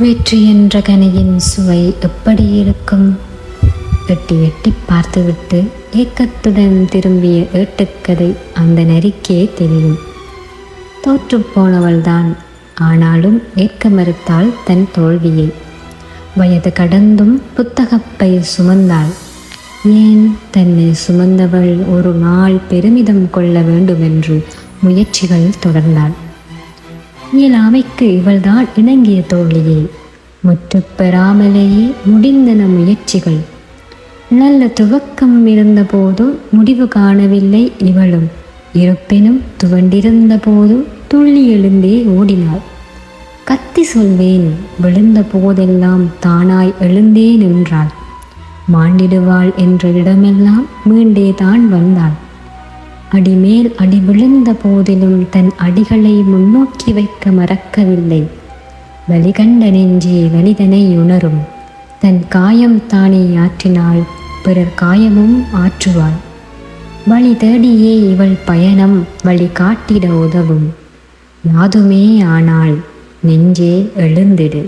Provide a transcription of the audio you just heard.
வெற்றி என்ற கனியின் சுவை எப்படி இருக்கும்? எட்டி எட்டி பார்த்துவிட்டு ஏக்கத்துடன் திரும்பிய ஏட்டுக்கதை அந்த நரிக்கே தெரியும். தோற்றுப்போனவள்தான், ஆனாலும் ஏற்க மறுத்தாள் தன் தோல்வியை. வயது கடந்தும் புத்தகப்பை சுமந்தாள். ஏன் தன்னை சுமந்தவள் ஒரு நாள் பெருமிதம் கொள்ள வேண்டுமென்று முயற்சிகள் தொடர்ந்தாள். இயலாமைக்கு இவள்தான் இணங்கிய தோழியே. முற்று பெறாமலேயே முடிந்தன முயற்சிகள். நல்ல துவக்கம் இருந்தபோதும் முடிவு காணவில்லை இவளும். இருப்பினும் துவண்டிருந்த போதும் துள்ளி எழுந்தே ஓடினாள். கத்தி சொல்வேன், விழுந்த போதெல்லாம் தானாய் எழுந்தே நின்றாள். மாண்டிடுவாள் என்ற இடமெல்லாம் மீண்டே தான் வந்தாள். அடிமேல் அடி விழுந்த போதிலும் தன் அடிகளை முன்னோக்கி வைக்க மறக்கவில்லை. வலிகண்ட நெஞ்சே வலிதனை உணரும். தன் காயம் தானே ஆற்றினாள், பிறர் காயமும் ஆற்றுவாள். வழி தேடியே இவள் பயணம் வழி காட்டிட உதவும். யாதுமே ஆனால் நெஞ்சே எழுந்திடு.